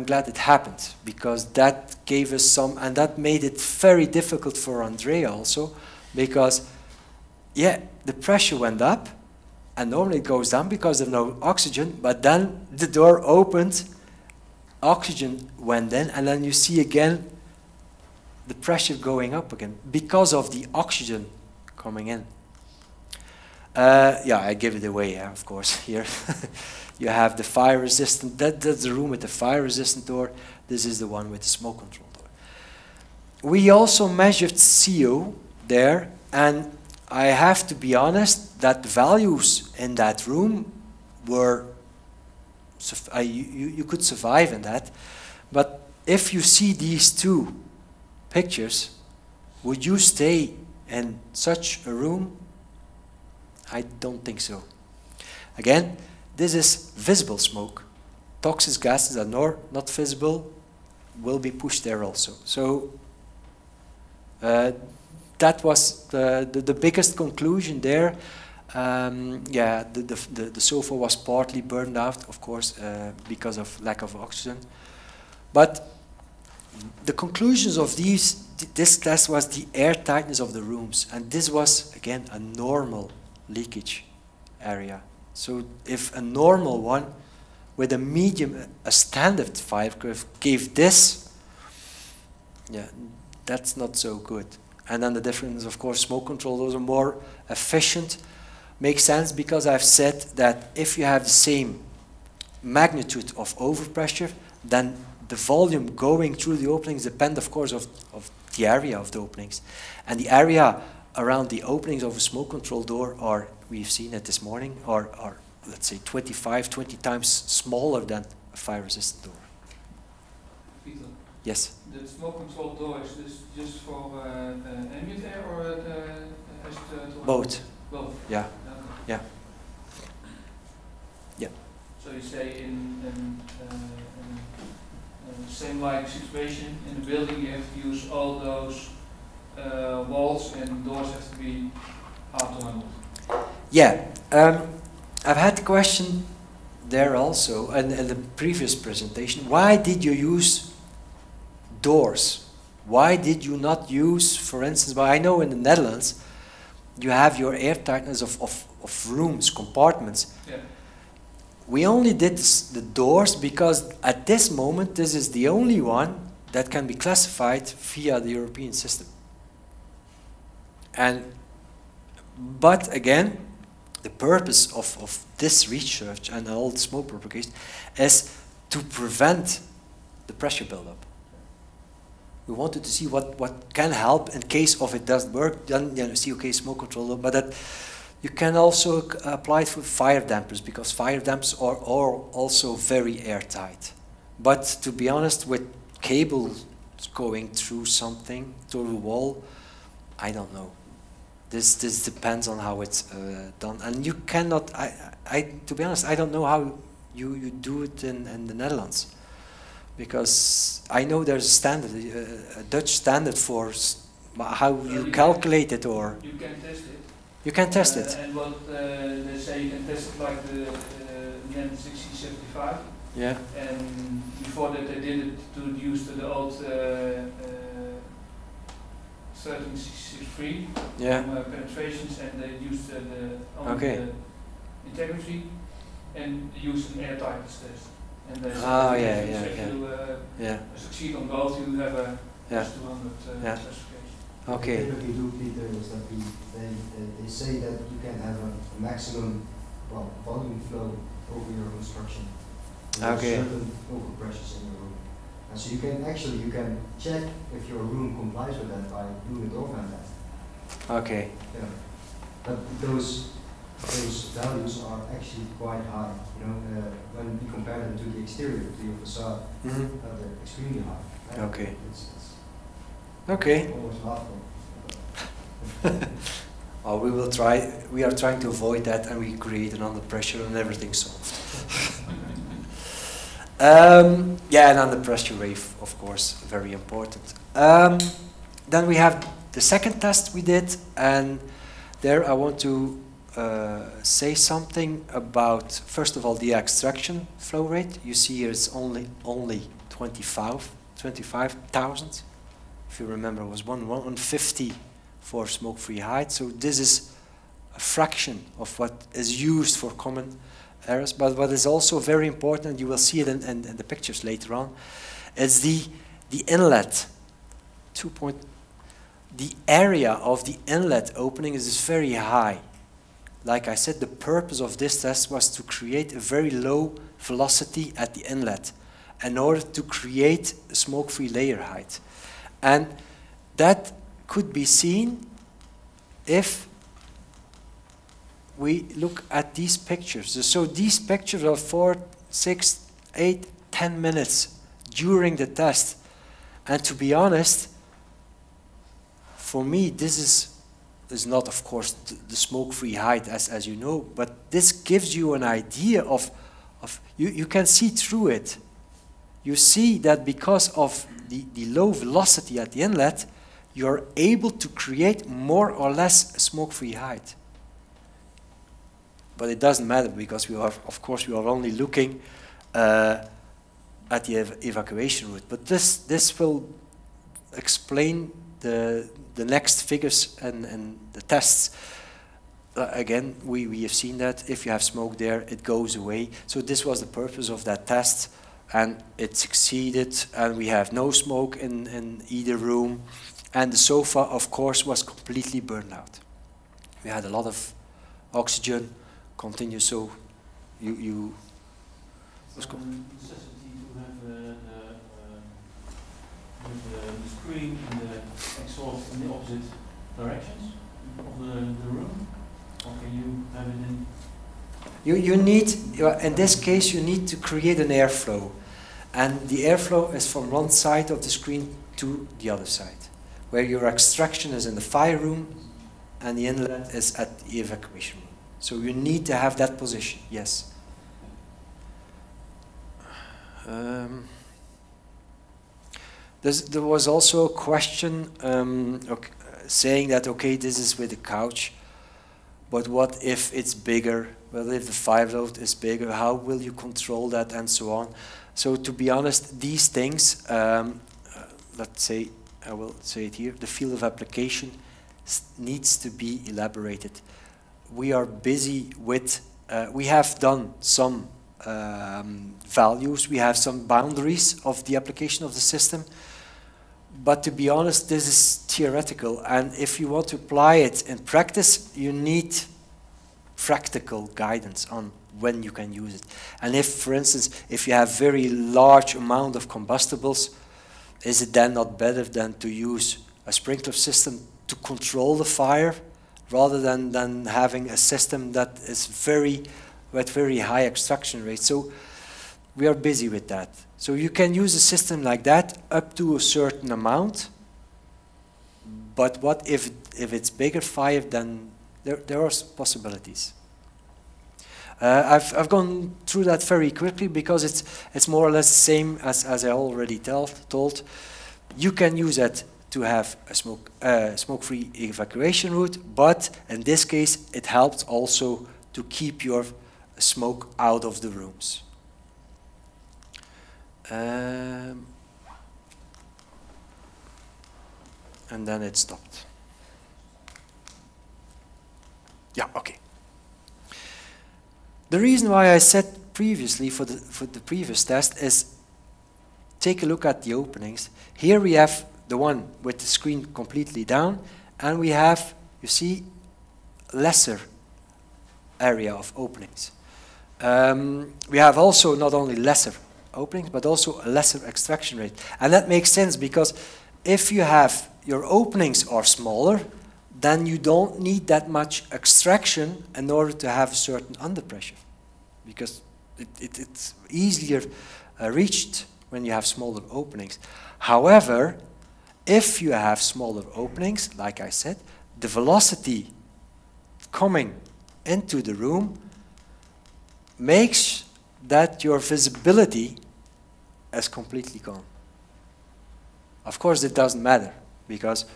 glad it happened because that gave us some, and that made it very difficult for Andrea also, because the pressure went up, and normally it goes down because of no oxygen, but then the door opened, oxygen went in, and then you see again the pressure going up again because of the oxygen coming in. I give it away, of course, here. You have the fire-resistant, that's the room with the fire-resistant door. This is the one with the smoke control door. We also measured CO there, and I have to be honest that the values in that room were, you could survive in that, but if you see these two pictures, would you stay in such a room? I don't think so. Again, this is visible smoke. Toxic gases that are not visible will be pushed there also. So that was the biggest conclusion there. The sofa was partly burned out, of course, because of lack of oxygen. But the conclusions of this test was the air tightness of the rooms, and this was again a normal leakage area. So if a normal one with a medium, a standard fire curve gave this, that's not so good. And then the difference, of course, smoke control, those are more efficient. Makes sense because I've said that if you have the same magnitude of overpressure, then the volume going through the openings depends, of course, of the area of the openings. And the area around the openings of a smoke control door are, we've seen it this morning, are let's say 20 times smaller than a fire-resistant door. Pieter? Yes? The smoke control door is this just for ambient air or has it Both. Both? Yeah. Okay. Yeah. Yeah. So you say in same like situation in the building. You have to use all those walls and doors have to be hard to handle. Yeah, I've had the question there also, and in the previous presentation, why did you use doors? Why did you not use, for instance, well, I know in the Netherlands, you have your airtightness of rooms, compartments. Yeah. We only did the doors because at this moment, this is the only one that can be classified via the European system. But again, the purpose of this research and all the smoke propagation is to prevent the pressure buildup. We wanted to see what can help in case of it doesn't work. Then you see, okay, smoke control, but that you can also apply it for fire dampers because fire dampers are also very airtight. But to be honest, with cables going through something, through the wall, I don't know. This depends on how it's done, and you cannot. To be honest, I don't know how you do it in the Netherlands, because I know there's a standard, a Dutch standard for how you calculate it, or you can test it. You can test it. And what they say, you can test it like the NEN 6075. Yeah. And before that, they did it to use the old 1363 Yeah. penetrations, and they used the integrity and used an airtightness test. And they said if you succeed on both, you have a S200 classification. Okay. What we do, Peter, is that they say that you can have a maximum volume flow over your construction. Okay. Certain overpressures in your room. And so you can check if your room complies with that by doing a door fan test. Okay. Yeah. But those values are actually quite high. You know, when we compare them to the exterior, to your facade, they're extremely high. Right? Okay. It's okay. almost laughable. Oh, we will try. We are trying to avoid that, and we create an under pressure, and everything's solved. Yeah, and under pressure wave, of course, very important. Then we have the second test we did, and there I want to say something about, first of all, the extraction flow rate. You see here it's only 25,000. If you remember, it was 150 for smoke-free height. So this is a fraction of what is used for common areas. But what is also very important, you will see it in the pictures later on, is the inlet. The area of the inlet opening is very high. Like I said, the purpose of this test was to create a very low velocity at the inlet in order to create a smoke-free layer height. And that could be seen if we look at these pictures. So these pictures are 4, 6, 8, 10 minutes during the test. And to be honest, for me, this is not, of course, the smoke-free height, as you know, but this gives you an idea of you can see through it. You see that because of the low velocity at the inlet, you're able to create more or less smoke-free height. But it doesn't matter because we are, of course, we are only looking at the evacuation route. But this will explain the next figures and the tests. Again, we have seen that if you have smoke there, it goes away. So this was the purpose of that test, and it succeeded, and we have no smoke in either room. And the sofa, of course, was completely burned out. We had a lot of oxygen continue, so you was necessity to have the screen and the exhaust in the opposite directions of the room, or can you have it in? You need, in this case, you need to create an airflow, and the airflow is from one side of the screen to the other side, where your extraction is in the fire room, and the inlet is at the evacuation room. So you need to have that position, yes. There was also a question okay, saying that, okay, this is with the couch, but what if it's bigger? Well, if the fire load is bigger, how will you control that and so on? So to be honest, these things, let's say, I will say it here, the field of application needs to be elaborated. We are busy with, we have done some values, we have some boundaries of the application of the system, but to be honest, this is theoretical, and if you want to apply it in practice, you need practical guidance on when you can use it. And if, for instance, if you have very large amount of combustibles, is it then not better than to use a sprinkler system to control the fire rather than having a system that is with very high extraction rate? So we are busy with that. So you can use a system like that up to a certain amount, but what if it's bigger fire, then there are possibilities. I've gone through that very quickly because it's more or less the same as I already told. You can use it to have a smoke-free evacuation route, but in this case it helps also to keep your smoke out of the rooms. And then it stopped. Yeah, okay. The reason why I said previously for the previous test is take a look at the openings. Here we have the one with the screen completely down, and we have, you see, lesser area of openings. We have also not only lesser openings, but also a lesser extraction rate. And that makes sense because if you have your openings are smaller, then you don't need that much extraction in order to have a certain underpressure, because it's easier reached when you have smaller openings. However, if you have smaller openings, like I said, the velocity coming into the room makes that your visibility is completely gone. Of course, it doesn't matter, because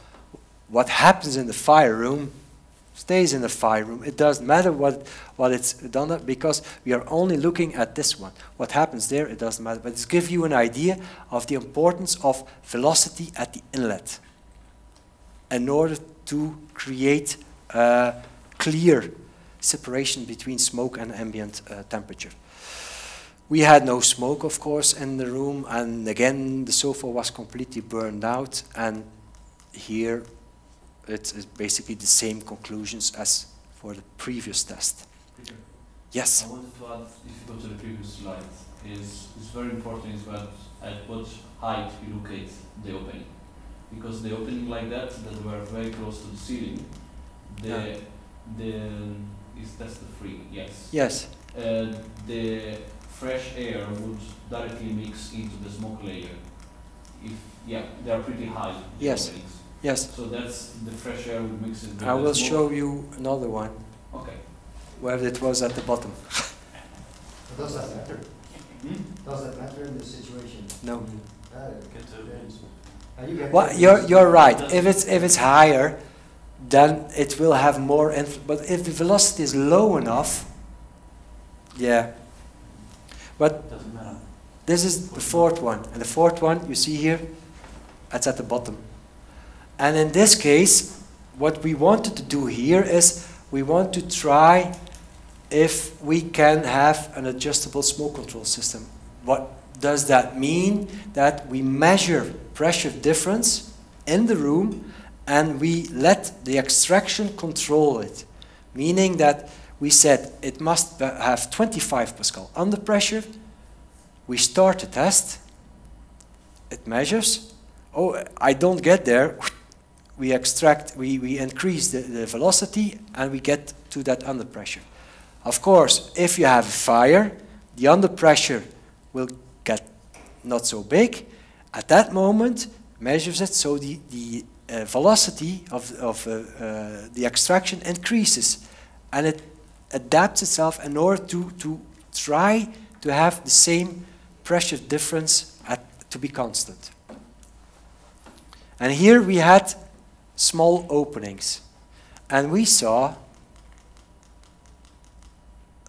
what happens in the fire room stays in the fire room. It doesn't matter what it's done, because we are only looking at this one. What happens there, it doesn't matter. But it gives you an idea of the importance of velocity at the inlet in order to create a clear separation between smoke and ambient temperature. We had no smoke, of course, in the room, and again, the sofa was completely burned out, and here it's basically the same conclusions as for the previous test. Peter, yes? I wanted to add, if you go to the previous slide, it's very important is at what height you locate the opening. Because the opening like that were very close to the ceiling, is that's the free, yes? Yes. The fresh air would directly mix into the smoke layer. They are pretty high. Yes. Openings. Yes. So that's the fresh air would mix into I will smoke. show you another one. Okay. Where it was at the bottom. But does that matter? Does that matter in this situation? No. Well, you're right. If it's higher, then it will have more influence. But if the velocity is low enough, yeah. But Doesn't matter. this is the fourth one, and the fourth one you see here, it's at the bottom. And in this case, what we wanted to do here is we want to try if we can have an adjustable smoke control system. What does that mean? That we measure pressure difference in the room and we let the extraction control it. Meaning that we said it must have 25 Pascal under pressure. We start the test. It measures. Oh, I don't get there. We extract, we increase the velocity and we get to that under pressure. Of course, if you have a fire, the under pressure will get not so big. At that moment, measures it, so the velocity of the extraction increases, and it adapts itself in order to try to have the same pressure difference to be constant. And here we had small openings. And we saw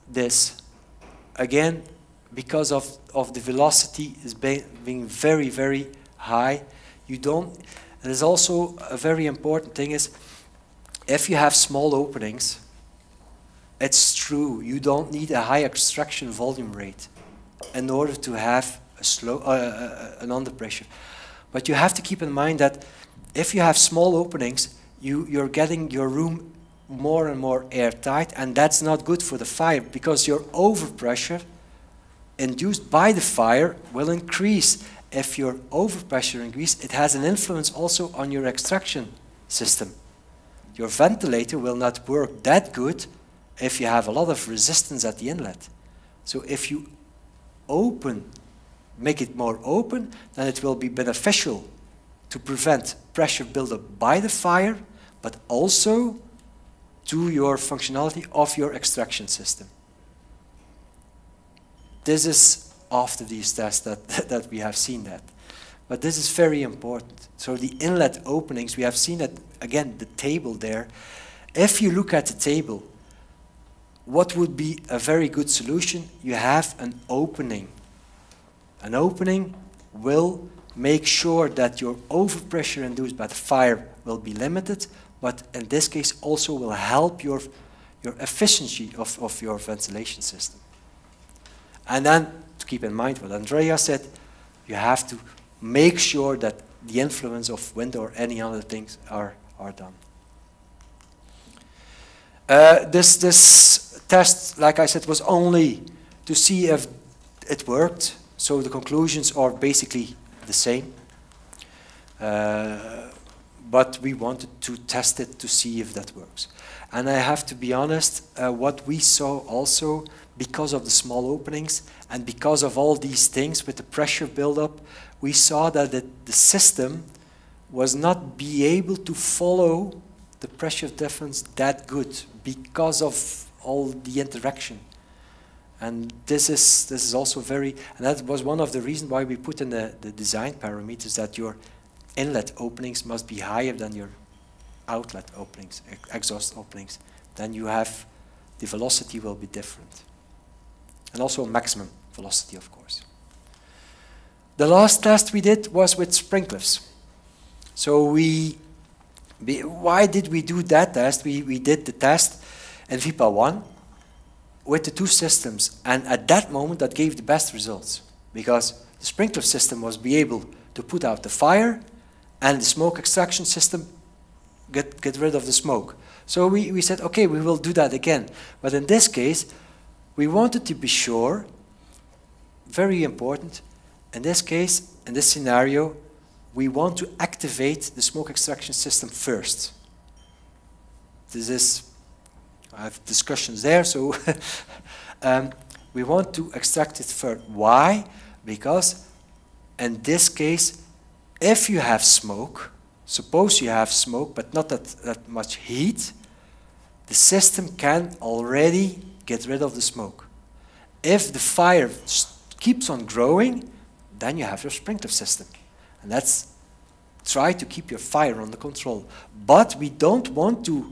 this, again, because of the velocity is being very, very high. You don't, there's also a very important thing is, if you have small openings, it's true, you don't need a high extraction volume rate in order to have a slow, an under pressure. But you have to keep in mind that if you have small openings, you're getting your room more and more airtight, and that's not good for the fire because your overpressure induced by the fire will increase. If your overpressure increases, it has an influence also on your extraction system. Your ventilator will not work that good if you have a lot of resistance at the inlet. So if you make it more open, then it will be beneficial to prevent pressure buildup by the fire, but also to your functionality of your extraction system. This is after these tests that we have seen that. But this is very important. So the inlet openings, we have seen that, again, the table there. If you look at the table, what would be a very good solution? You have an opening. An opening will make sure that your overpressure induced by the fire will be limited, but in this case also will help your efficiency of your ventilation system. And then, to keep in mind what Andrea said, you have to make sure that the influence of wind or any other things are done. This test, like I said, was only to see if it worked, so the conclusions are basically the same. But we wanted to test it to see if that works. And I have to be honest, what we saw also, because of the small openings and because of all these things with the pressure buildup, we saw that the system was not be able to follow the pressure difference that good because of all the interaction. And this is also very, and that was one of the reasons why we put in the design parameters that your inlet openings must be higher than your outlet openings, exhaust openings. Then you have, the velocity will be different. And also maximum velocity, of course. The last test we did was with sprinklers. So why did we do that test? We did the test in VIPA I with the two systems, and at that moment that gave the best results because the sprinkler system was be able to put out the fire and the smoke extraction system get rid of the smoke. So we said, okay, we will do that again. But in this case, we wanted to be sure, very important, in this case, in this scenario, we want to activate the smoke extraction system first. This is, I have discussions there, so we want to extract it first. Why? Because in this case, if you have smoke, suppose you have smoke but not that much heat, the system can already get rid of the smoke. If the fire keeps on growing, then you have your sprinkler system. And that's try to keep your fire under control. But we don't want to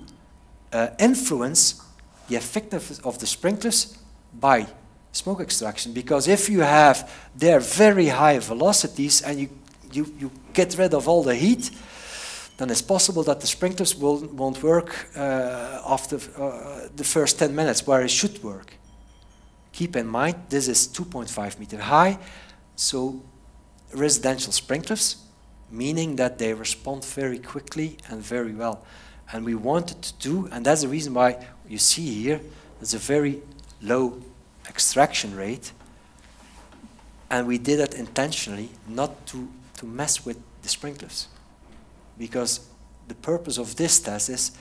influence the effectiveness of the sprinklers by smoke extraction, because if you have their very high velocities and you get rid of all the heat, then it's possible that the sprinklers won't work after the first 10 minutes where it should work. Keep in mind, this is 2.5 meter high, so residential sprinklers, meaning that they respond very quickly and very well. And we wanted to do, and that's the reason why you see here, there's a very low extraction rate, and we did it intentionally not to mess with the sprinklers. Because the purpose of this test is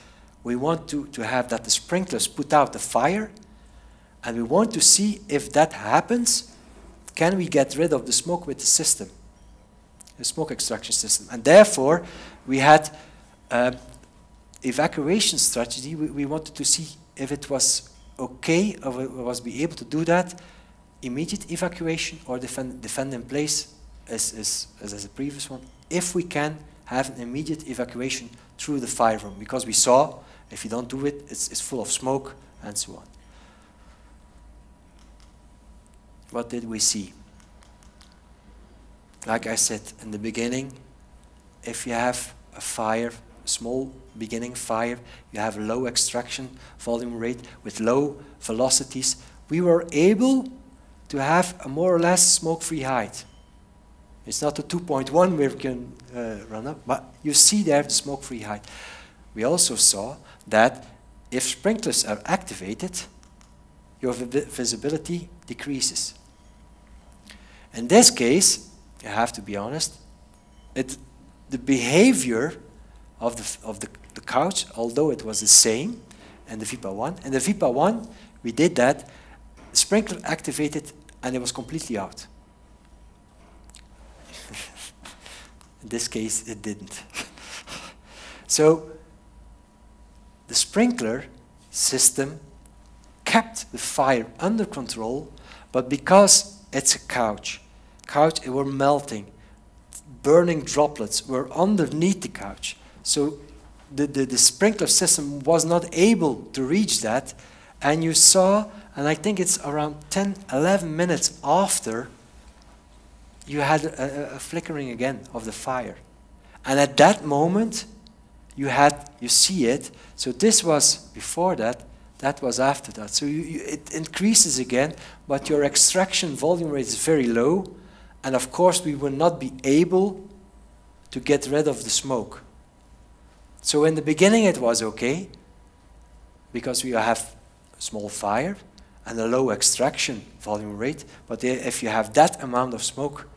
we want to have that the sprinklers put out the fire, and we want to see if that happens, can we get rid of the smoke with the system, the smoke extraction system. And therefore, we had evacuation strategy. We wanted to see if it was okay, or was be able to do that, immediate evacuation or defend in place as the previous one. If we can, have an immediate evacuation through the fire room, because we saw if you don't do it, it's full of smoke and so on. What did we see? Like I said in the beginning, if you have a fire, a small beginning fire, you have a low extraction volume rate with low velocities, we were able to have a more or less smoke-free height. It's not a 2.1 where we can run up, but you see there the smoke-free height. We also saw that if sprinklers are activated, your visibility decreases. In this case, you have to be honest, the behavior of the couch, although it was the same in the VIPA 1, in the VIPA 1 we did that, the sprinkler activated and it was completely out. In this case, it didn't. So, the sprinkler system kept the fire under control, but because it's a couch, it were melting, burning droplets were underneath the couch. So, the sprinkler system was not able to reach that, and you saw, and I think it's around 10, 11 minutes after, you had a flickering again of the fire. And at that moment, you see it. So this was before that, that was after that. So it increases again, but your extraction volume rate is very low. And of course, we will not be able to get rid of the smoke. So in the beginning, it was okay, because we have a small fire and a low extraction volume rate. But if you have that amount of smoke,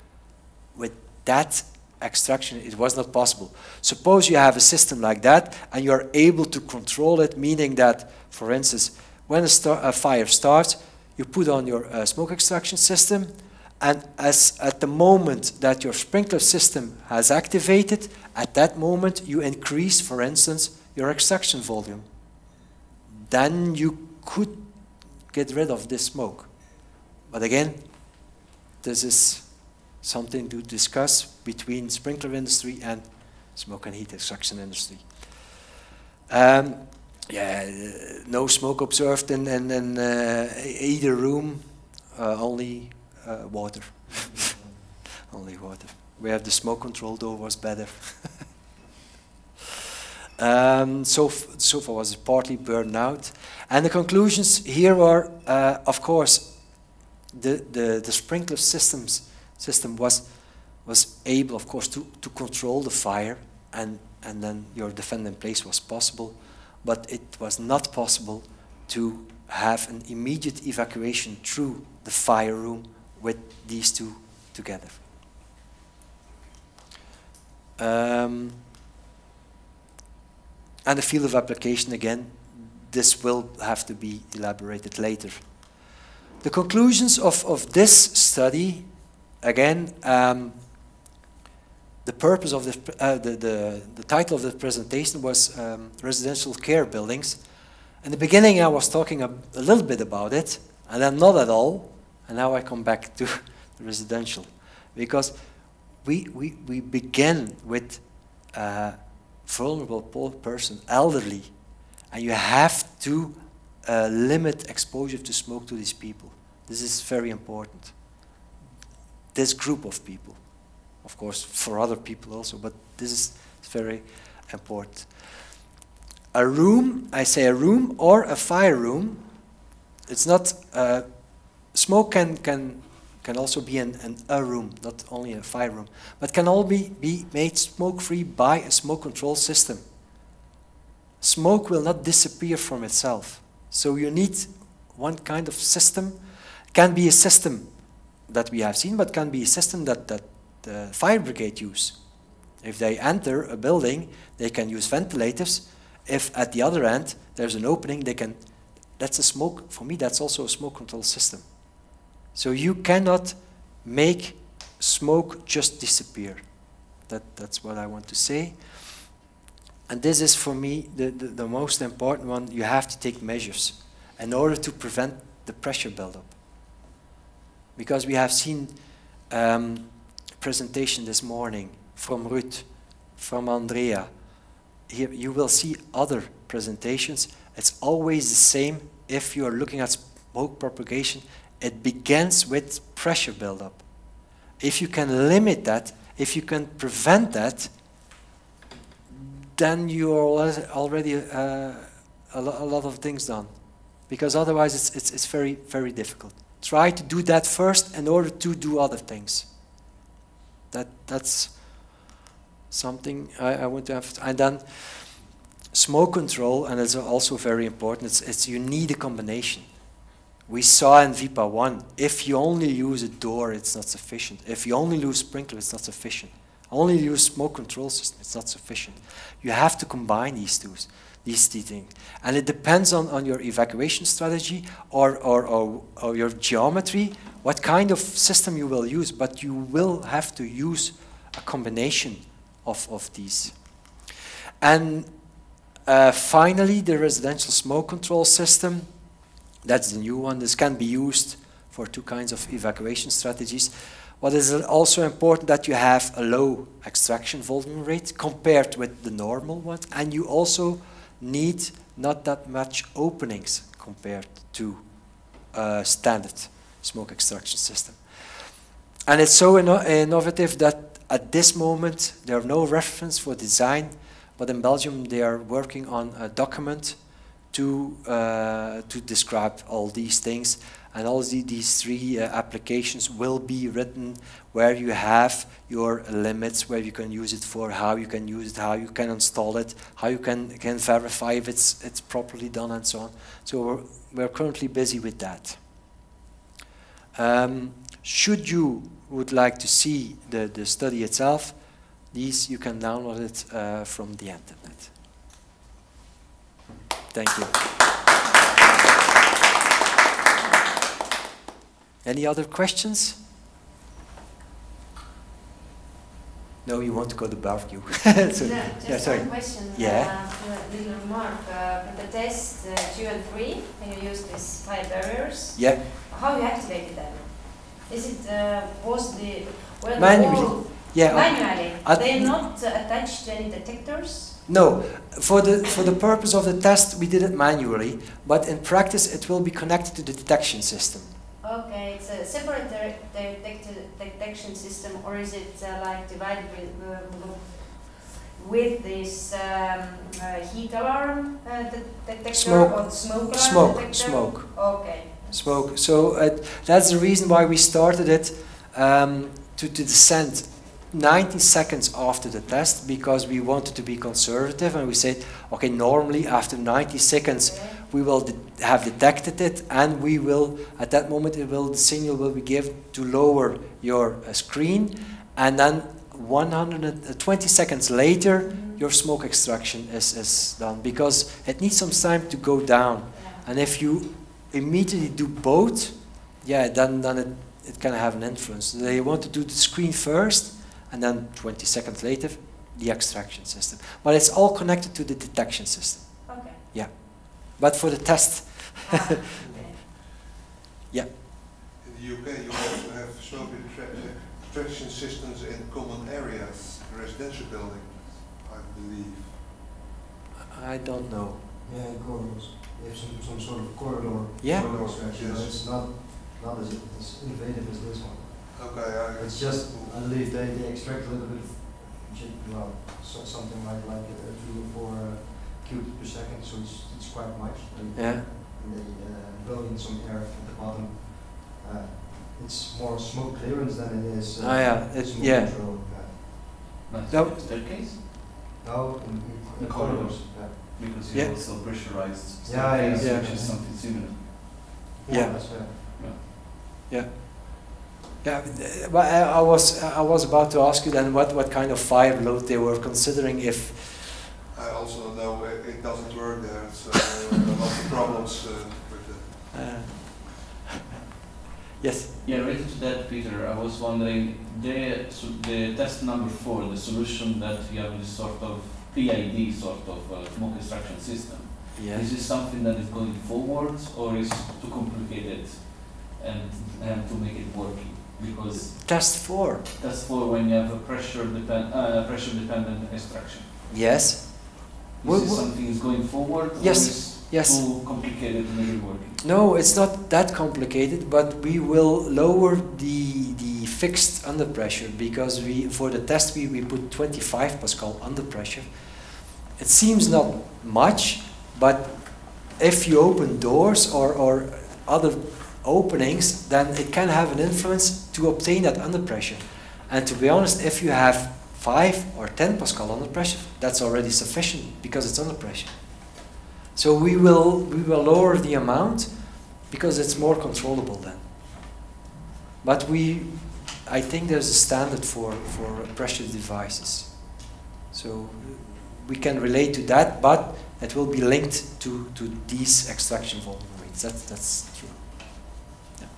with that extraction, it was not possible. Suppose you have a system like that, and you are able to control it, meaning that, for instance, when a fire starts, you put on your smoke extraction system, and at the moment that your sprinkler system has activated, at that moment you increase, for instance, your extraction volume. Then you could get rid of this smoke. But again, this is something to discuss between sprinkler industry and smoke and heat extraction industry. No smoke observed in either room, only water. Only water. Where the smoke control though was better. So far was partly burned out. And the conclusions here are, of course, the sprinkler system was able, of course, to control the fire, and then your defend in place was possible, but it was not possible to have an immediate evacuation through the fire room with these two together. And the field of application, again, this will have to be elaborated later. The conclusions of this study, again, the purpose of the title of the presentation was residential care buildings. In the beginning, I was talking a little bit about it, and then not at all. And now I come back to the residential, because we begin with vulnerable person, elderly, and you have to limit exposure to smoke to these people. This is very important. This group of people, of course, for other people also, but this is very important. A room, I say a room or a fire room, it's not, smoke can also be in a room, not only a fire room, but can all be made smoke-free by a smoke control system. Smoke will not disappear from itself. So you need one kind of system. It can be a system that we have seen, but can be a system that the fire brigade use. If they enter a building, they can use ventilators. If at the other end there's an opening, they can, that's a smoke, for me that's also a smoke control system. So you cannot make smoke just disappear. That's what I want to say. And this is for me the most important one. You have to take measures in order to prevent the pressure buildup. Because we have seen presentation this morning from Ruud from Andrea. Here you will see other presentations. It's always the same. If you are looking at smoke propagation, it begins with pressure buildup. If you can limit that, if you can prevent that, then you are already a lot of things done. Because otherwise it's very, very difficult. Try to do that first in order to do other things. That's something I want to have. And then smoke control, and it's also very important, it's you need a combination. We saw in VIPA I, if you only use a door, it's not sufficient. If you only use sprinkler, it's not sufficient. Only use smoke control system, it's not sufficient. You have to combine these two things. And it depends on your evacuation strategy or your geometry, what kind of system you will use, but you will have to use a combination of these. And finally, the residential smoke control system. That's the new one. This can be used for two kinds of evacuation strategies. What is also important that you have a low extraction volume rate compared with the normal one, and you also need not that much openings compared to a standard smoke extraction system. And it's so innovative that at this moment there are no reference for design, but in Belgium they are working on a document to describe all these things, and all these three applications will be written where you have your limits, where you can use it for, how you can use it, how you can install it, how you can verify if it's properly done, and so on. So we're currently busy with that. Should you would like to see the study itself, these you can download it from the internet. Thank you. Any other questions? No, you want to go to barbecue. So, just one question. Yeah. A little remark. The test 2 and 3, when you use these 5 barriers, yeah. How you activated them? Is it manually? Yeah. Manually. They're not attached to any detectors? No, for the purpose of the test we did it manually, but in practice it will be connected to the detection system. Okay, it's a separate detection system, or is it like divided with this heat alarm detector or smoke alarm detector? Smoke. Okay. Smoke. So that's the reason why we started it to descend 90 seconds after the test, because we wanted to be conservative, and we said, okay, normally after 90 seconds we will have detected it, and we will, at that moment, the signal will be given to lower your screen, and then 120 seconds later your smoke extraction is done, because it needs some time to go down. And if you immediately do both, yeah, then it can have an influence. They want to do the screen first, and then 20 seconds later, the extraction system. But it's all connected to the detection system. Okay. Yeah. But for the test. Okay. Yeah. In the UK, you also have smoke detection systems in common areas, residential buildings, I believe. I don't know. Yeah, in corridors. You have some sort of corridor. Yeah. Corridor extraction. Yes. It's not as innovative as this one. Okay, it's just, I believe they extract a little bit of, well, something like 3 or 4 cubes per second, so it's quite much. Yeah. And they blow in some air at the bottom. It's more smoke clearance than it is smoke control. No. Staircase? No, in corridors. Yeah. Because you also pressurized staircase, which is something similar. Yeah. Yeah. Yeah, but I was about to ask you then what kind of fire load they were considering if. I also know it doesn't work there, so a lot of problems with it. Yes. Yeah, related to that, Peter, I was wondering the test number 4, the solution that you have this sort of PID sort of smoke extraction system. Yeah. Is this something that is going forward, or is too complicated and to make it working? Because test 4. Test 4 when you have a pressure-dependent extraction. Yes. This is something is going forward. Yes. Yes. Too complicated to make it working. No, it's not that complicated, but we will lower the fixed under pressure because for the test we put 25 Pascal under pressure. It seems not much, but if you open doors or other openings, then it can have an influence to obtain that under pressure. And to be honest, if you have 5 or 10 Pascal under pressure, that's already sufficient because it's under pressure. So we will lower the amount because it's more controllable then. But I think there's a standard for pressure devices. So we can relate to that, but it will be linked to these extraction volume rates. That's true. Yeah.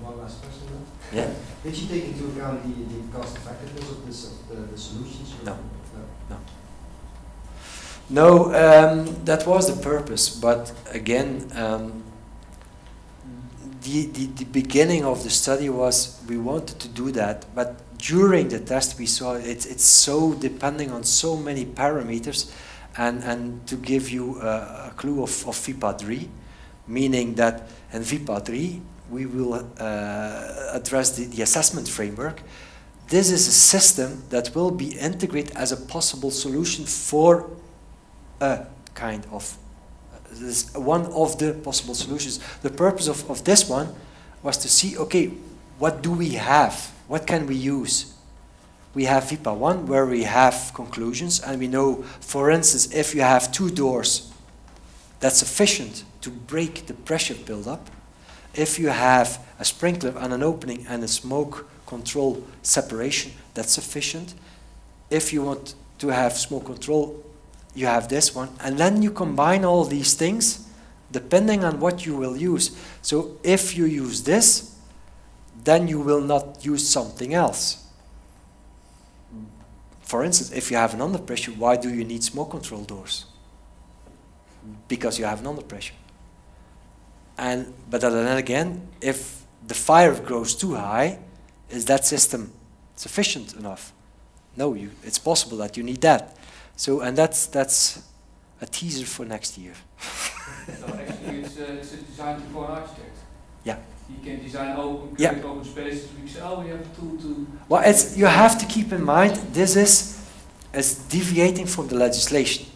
One last question then. Yeah. Did you take into account the cost effectiveness of the solutions? No. No, that was the purpose, but again, the beginning of the study was we wanted to do that, but during the test we saw it's so depending on so many parameters, and to give you a clue of VIPA III, meaning that in VIPA III we will address the assessment framework. This is a system that will be integrated as a possible solution for a kind of, this is one of the possible solutions. The purpose of this one was to see, okay, what do we have? What can we use? We have VIPA I where we have conclusions, and we know, for instance, if you have 2 doors, that's sufficient to break the pressure buildup. If you have a sprinkler and an opening and a smoke control separation, that's sufficient. If you want to have smoke control, you have this one, and then you combine all these things depending on what you will use. So if you use this, then you will not use something else. For instance, if you have an under pressure, why do you need smoke control doors? Because you have an under pressure. But then again, if the fire grows too high, is that system sufficient enough? No, it's possible that you need that. So, and that's a teaser for next year. So actually it's a design for an architect. Yeah. He can design open, yeah. create open spaces. We say, oh, we have a tool to... Well, you have to keep in mind, this is deviating from the legislation.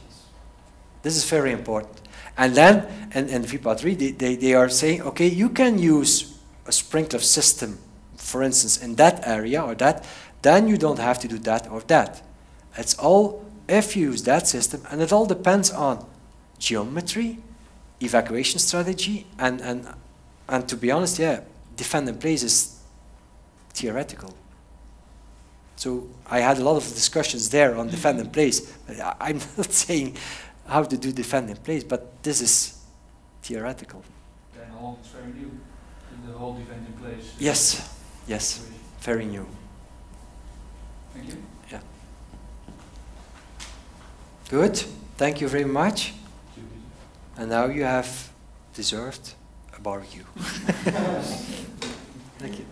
This is very important. And then, in VIPA III, they are saying, okay, you can use a sprinkler system, for instance, in that area or that, then you don't have to do that or that. It's all, if you use that system, and it all depends on geometry, evacuation strategy, and to be honest, yeah, defend in place is theoretical. So I had a lot of discussions there on defend in place. I'm not saying how to do defend in place, but this is theoretical. Then how long is very new in the whole defend in place? Yes, yes, very new. Thank you. Yeah. Good. Thank you very much. And now you have deserved a barbecue. Thank you.